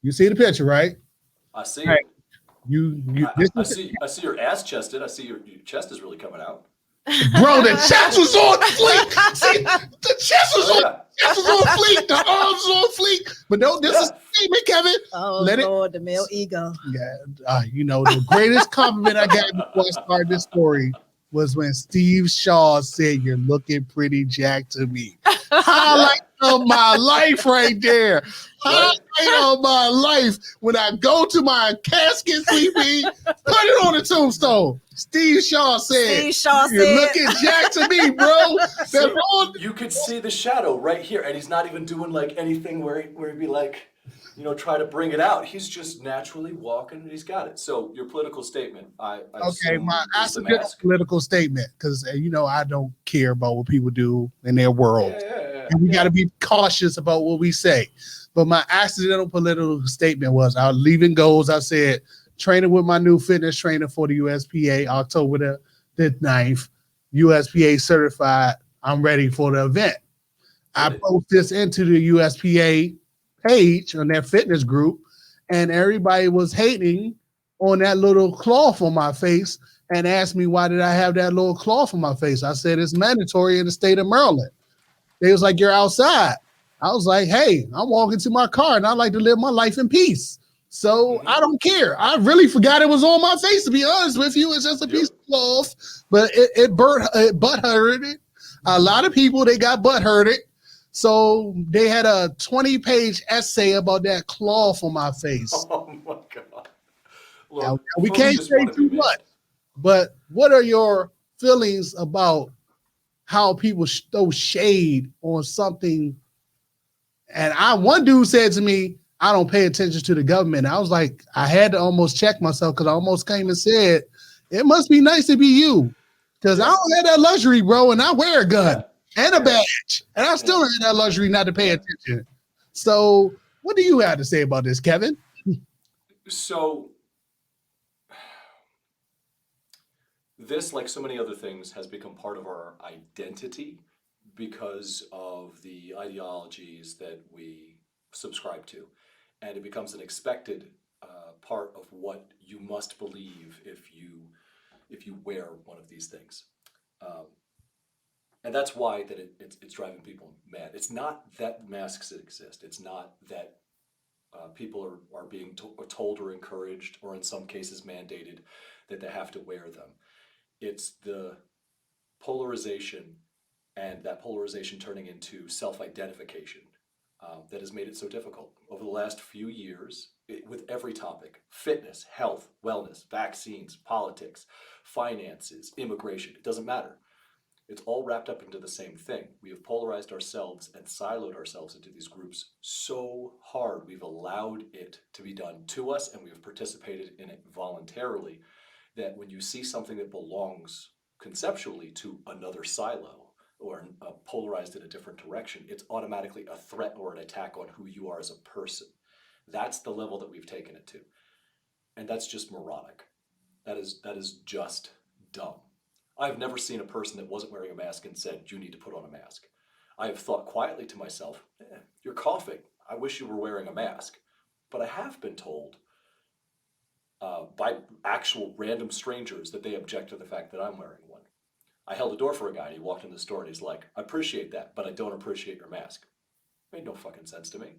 You see the picture, right? I see right. it. I see your ass chested. I see your chest is really coming out. Bro, the chest was on fleek. See, the chest was on fleek. The arms on fleek. But no, this is statement, Kevin. Oh, Lord, the male ego. Yeah, the greatest compliment I got before I started this story was when Steve Shaw said, "You're looking pretty jacked to me." Highlight of my life right there. Highlight of my life. When I go to my casket, Sleepy, put it on the tombstone. Steve Shaw said, "You're looking jacked to me, bro." You could see the shadow right here, and he's not even doing like anything where he'd be like, try to bring it out. He's just naturally walking, and he's got it. So your political statement, I my accidental political statement, because I don't care about what people do in their world, and we got to be cautious about what we say. But my accidental political statement was, I was leaving goals. I said, training with my new fitness trainer for the USPA, October the 9th, USPA certified. I'm ready for the event. I post this into the USPA page on their fitness group, and everybody was hating on that little cloth on my face and asked me, why did I have that little cloth on my face? I said, it's mandatory in the state of Maryland. They was like, you're outside. I was like, hey, I'm walking to my car and I like to live my life in peace. So I don't care. I really forgot it was on my face, to be honest with you. It's just a piece of cloth, but it butt hurted. A lot of people, they got butt hurted. So they had a 20-page essay about that cloth on my face. Oh my God. Look, now, we can't say too much, but what are your feelings about how people throw shade on something? And one dude said to me, I don't pay attention to the government. I was like, I had to almost check myself because I almost came and said, it must be nice to be you. Because I don't have that luxury, bro, and I wear a gun and a badge. And I still have that luxury not to pay attention. So what do you have to say about this, Kevin? So this, like so many other things, has become part of our identity because of the ideologies that we subscribe to. And it becomes an expected part of what you must believe if you wear one of these things. And that's why that it's driving people mad. It's not that masks exist. It's not that people are being told or encouraged, or in some cases mandated, that they have to wear them. It's the polarization, and that polarization turning into self-identification that has made it so difficult. Over the last few years, with every topic, fitness, health, wellness, vaccines, politics, finances, immigration, it doesn't matter. It's all wrapped up into the same thing. We have polarized ourselves and siloed ourselves into these groups so hard. We've allowed it to be done to us, and we've participated in it voluntarily, that when you see something that belongs conceptually to another silo or polarized in a different direction, it's automatically a threat or an attack on who you are as a person. That's the level that we've taken it to. And that's just moronic. That is just dumb. I've never seen a person that wasn't wearing a mask and said, you need to put on a mask. I have thought quietly to myself, you're coughing. I wish you were wearing a mask. But I have been told by actual random strangers that they object to the fact that I'm wearing one. I held a door for a guy, and he walked in the store, and he's like, I appreciate that, but I don't appreciate your mask. It made no fucking sense to me.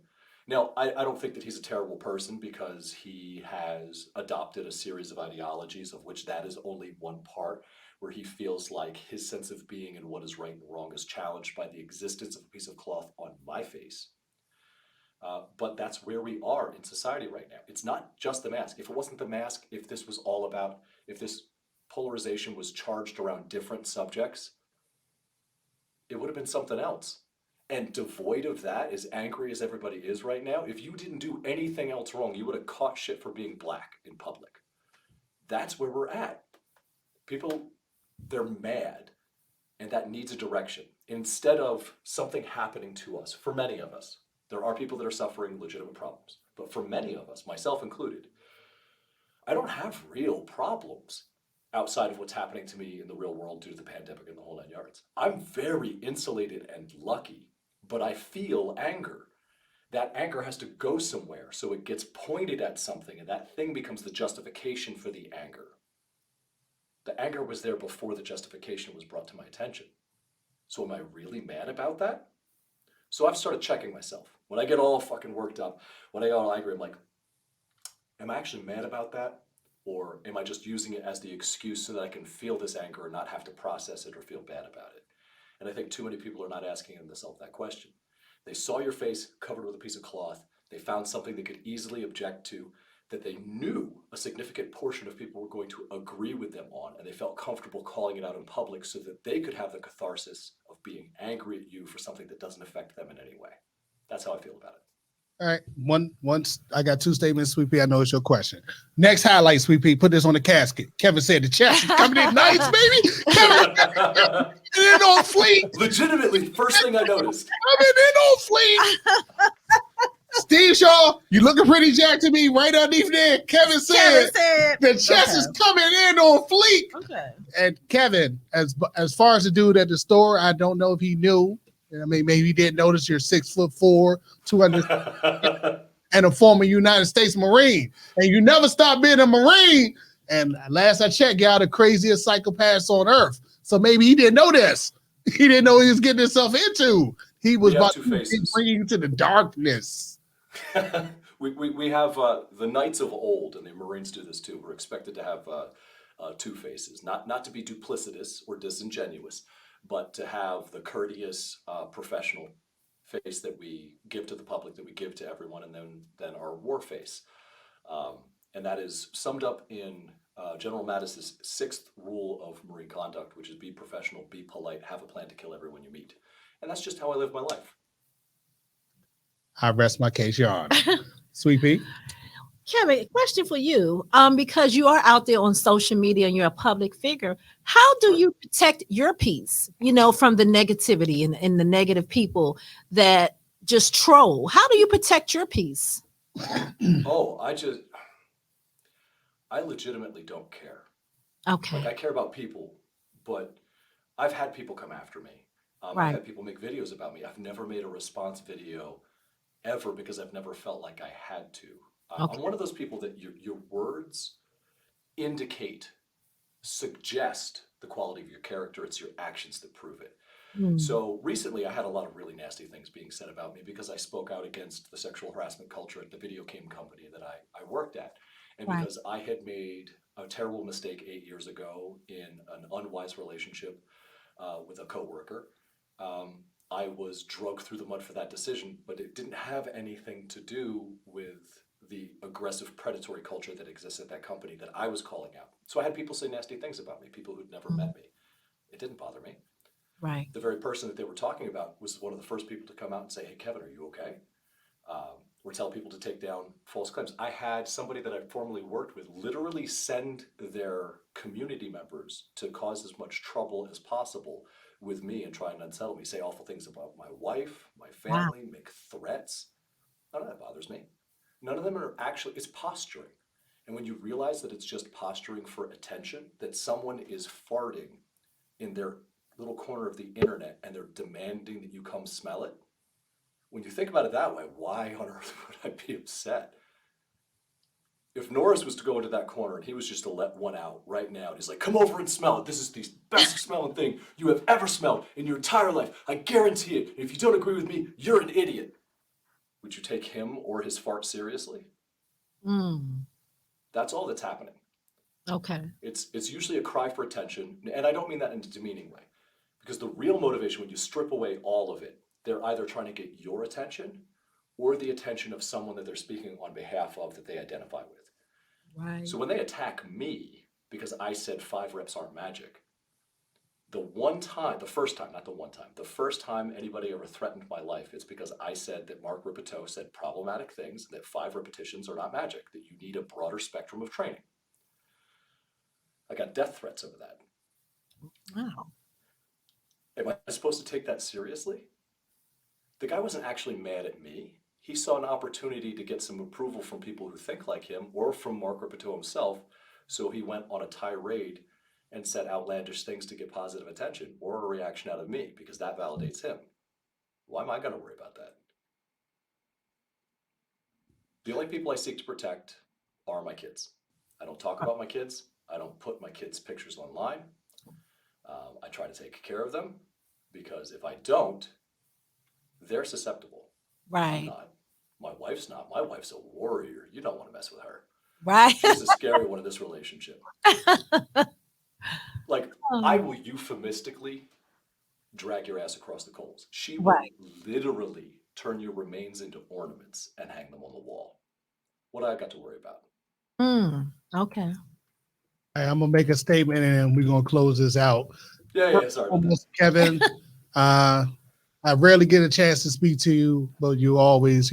Now, I don't think that he's a terrible person because he has adopted a series of ideologies, of which that is only one part, where he feels like his sense of being and what is right and wrong is challenged by the existence of a piece of cloth on my face. But that's where we are in society right now. It's not just the mask. If it wasn't the mask, if this was all about, if this polarization was charged around different subjects, it would have been something else. And devoid of that, as angry as everybody is right now, if you didn't do anything else wrong, you would have caught shit for being black in public. That's where we're at. People, they're mad, and that needs a direction. Instead of something happening to us, for many of us, there are people that are suffering legitimate problems. But for many of us, myself included, I don't have real problems outside of what's happening to me in the real world due to the pandemic and the whole 9 yards. I'm very insulated and lucky, but I feel anger. That anger has to go somewhere, so it gets pointed at something, and that thing becomes the justification for the anger. The anger was there before the justification was brought to my attention. So am I really mad about that? So I've started checking myself. When I get all fucking worked up, when I get all angry, I'm like, am I actually mad about that? Or am I just using it as the excuse so that I can feel this anger and not have to process it or feel bad about it? And I think too many people are not asking themselves that question. They saw your face covered with a piece of cloth. They found something they could easily object to, that they knew a significant portion of people were going to agree with them on, and they felt comfortable calling it out in public so that they could have the catharsis of being angry at you for something that doesn't affect them in any way. That's how I feel about it. All right. Once I got two statements, Sweet Pea. I know it's your question. Next highlight, Sweet Pea. Put this on the casket. Kevin said the chest is coming in nice, baby. Kevin in on fleek. Legitimately, first thing I noticed. Coming in on fleek. Steve Shaw, you looking pretty jacked to me right underneath there. Kevin said the chest is coming in on fleek. Okay. And Kevin, as far as the dude at the store, I don't know if he knew. I mean, maybe he didn't notice you're 6'4", 200, and a former United States Marine. And you never stop being a Marine. And last I checked, y'all the craziest psychopaths on earth. So maybe he didn't know this. He didn't know he was getting himself into. He was about to bring you to the darkness. We have the knights of old, and the Marines do this too. We're expected to have two faces, not to be duplicitous or disingenuous, but to have the courteous, professional face that we give to the public, that we give to everyone, and then our war face. And that is summed up in General Mattis's 6th rule of Marine conduct, which is be professional, be polite, have a plan to kill everyone you meet. And that's just how I live my life. I rest my case, Your Honor. Sweet Pea. Kevin, question for you. Because you are out there on social media and you're a public figure, how do you protect your peace, from the negativity and the negative people that just troll? How do you protect your peace? Oh, I legitimately don't care. Okay. Like, I care about people, but I've had people come after me. Right. I've had people make videos about me. I've never made a response video ever because I've never felt like I had to. Okay. I'm one of those people that your words suggest the quality of your character. It's your actions that prove it. So recently I had a lot of really nasty things being said about me because I spoke out against the sexual harassment culture at the video game company that I worked at. And Right. because I had made a terrible mistake 8 years ago in an unwise relationship with a coworker, I was drugged through the mud for that decision, but it didn't have anything to do with the aggressive predatory culture that exists at that company that I was calling out. So I had people say nasty things about me, people who'd never met me. It didn't bother me. Right. The very person that they were talking about was one of the first people to come out and say, "Hey, Kevin, are you okay?" Or tell people to take down false claims. I had somebody that I formerly worked with literally send their community members to cause as much trouble as possible with me and try and unsettle me, say awful things about my wife, my family, make threats. None of that bothers me. None of them are actually, it's posturing. And when you realize that it's just posturing for attention, that someone is farting in their little corner of the internet and they're demanding that you come smell it, when you think about it that way, why on earth would I be upset? If Norris was to go into that corner and he was just to let one out right now, and he's like, "Come over and smell it. This is the best smelling thing you have ever smelled in your entire life. I guarantee it. If you don't agree with me, you're an idiot." Would you take him or his fart seriously? That's all that's happening. Okay. It's usually a cry for attention, and I don't mean that in a demeaning way, because the real motivation, when you strip away all of it, they're either trying to get your attention or the attention of someone that they're speaking on behalf of that they identify with. Right. So when they attack me because I said 5 reps aren't magic, the first time anybody ever threatened my life, it's because I said that Mark Rippeteau said problematic things, that 5 repetitions are not magic, that you need a broader spectrum of training. I got death threats over that. Wow. Am I supposed to take that seriously? The guy wasn't actually mad at me. He saw an opportunity to get some approval from people who think like him or from Mark Rippeteau himself, so he went on a tirade and said outlandish things to get positive attention or a reaction out of me because that validates him. Why am I going to worry about that? The only people I seek to protect are my kids. I don't talk about my kids. I don't put my kids' pictures online. I try to take care of them because if I don't, they're susceptible. Right. I'm not. My wife's not. My wife's a warrior. You don't want to mess with her. Right. She's the scary one in this relationship. Like, I will euphemistically drag your ass across the coals. She will literally turn your remains into ornaments and hang them on the wall. What I got to worry about? Okay. Hey, I'm gonna make a statement and then we're gonna close this out. Yeah, sorry about that. Kevin, I rarely get a chance to speak to you, but you're always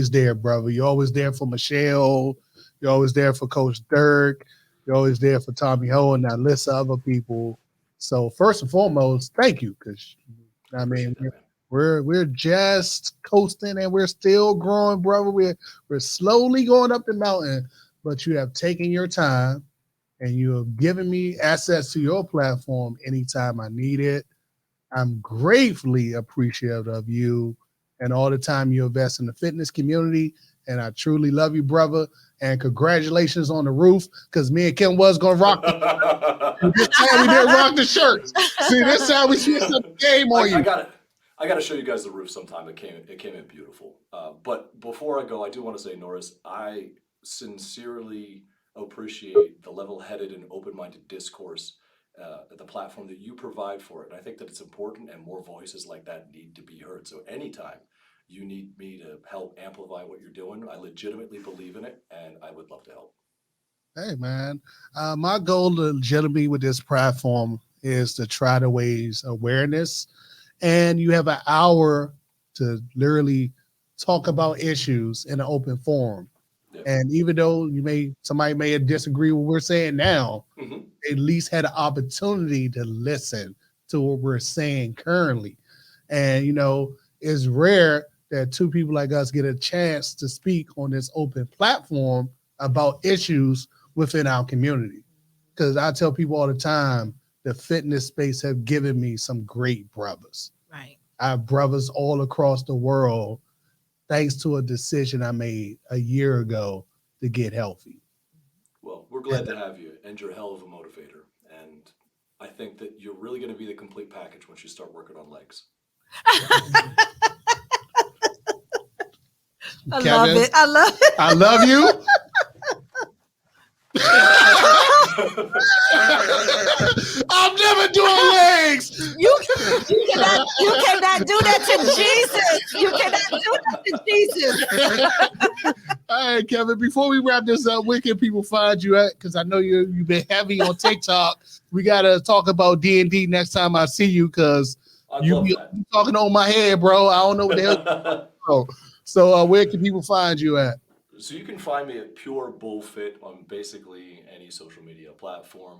there, brother. You're always there for Michelle. You're always there for Coach Dirk. You're always there for Tommy Ho and that list of other people. So first and foremost, thank you, because I mean we're just coasting and we're still growing, brother. We're slowly going up the mountain, but you have taken your time and you have given me access to your platform anytime I need it. I'm gratefully appreciative of you and all the time you invest in the fitness community. And I truly love you, brother. And congratulations on the roof, because me and Kim was going to rock this time we didn't rock the shirts. See, this time we switched up the game on you. I got it. I got to show you guys the roof sometime. It came in beautiful. But before I go, I do want to say, Norris, I sincerely appreciate the level-headed and open-minded discourse, the platform that you provide for it. And I think that it's important, and more voices like that need to be heard. So anytime you need me to help amplify what you're doing, I legitimately believe in it, and I would love to help. Hey, man, my goal legitimately with this platform is to try to raise awareness. And you have an hour to literally talk about issues in an open forum. Yeah. And even though somebody may disagree with what we're saying now, Mm-hmm. at least had an opportunity to listen to what we're saying currently. And, it's rare that two people like us get a chance to speak on this open platform about issues within our community. Because I tell people all the time, the fitness space have given me some great brothers. Right. I have brothers all across the world, thanks to a decision I made a year ago to get healthy. Well, we're glad to have you, and you're a hell of a motivator. And I think that you're really going to be the complete package once you start working on legs. I Kevin, love it. I love it. I love you. I'm never doing legs. You cannot do that to Jesus. You cannot do that to Jesus. All right, Kevin, before we wrap this up, where can people find you at? Because I know you've been heavy on TikTok. We got to talk about D&D next time I see you, because you be talking on my head, bro. I don't know what the hell. So where can people find you at? So you can find me at Pure BullFit on basically any social media platform.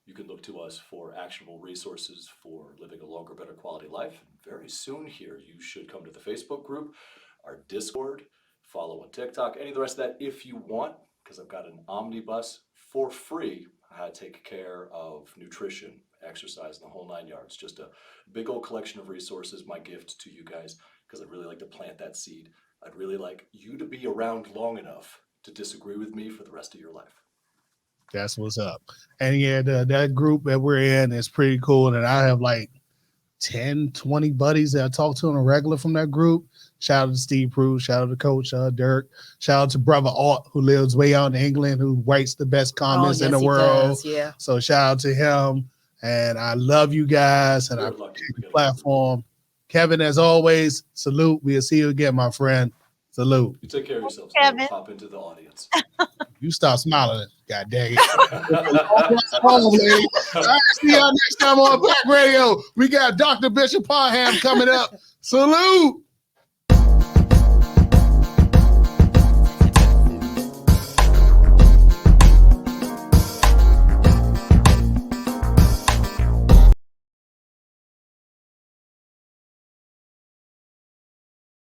You can look to us for actionable resources for living a longer, better quality life. Very soon here, you should come to the Facebook group, our Discord, follow on TikTok, any of the rest of that if you want, because I've got an omnibus for free how to take care of nutrition, exercise, and the whole 9 yards. Just a big old collection of resources, my gift to you guys, because I'd really like to plant that seed. I'd really like you to be around long enough to disagree with me for the rest of your life. That's what's up. And yeah, that group that we're in is pretty cool. And I have like 10, 20 buddies that I talk to on a regular from that group. Shout out to Steve Prue, shout out to Coach Dirk, shout out to Brother Art, who lives way out in England, who writes the best comments in the world. Does, yeah. So shout out to him. And I love you guys, and I appreciate the platform. Kevin, as always, salute. We'll see you again, my friend. Salute. You take care of yourselves. Kevin. Pop into the audience. You stop smiling. God dang it. All right, see y'all next time on Black Radio. We got Dr. Bishop Parham coming up. Salute.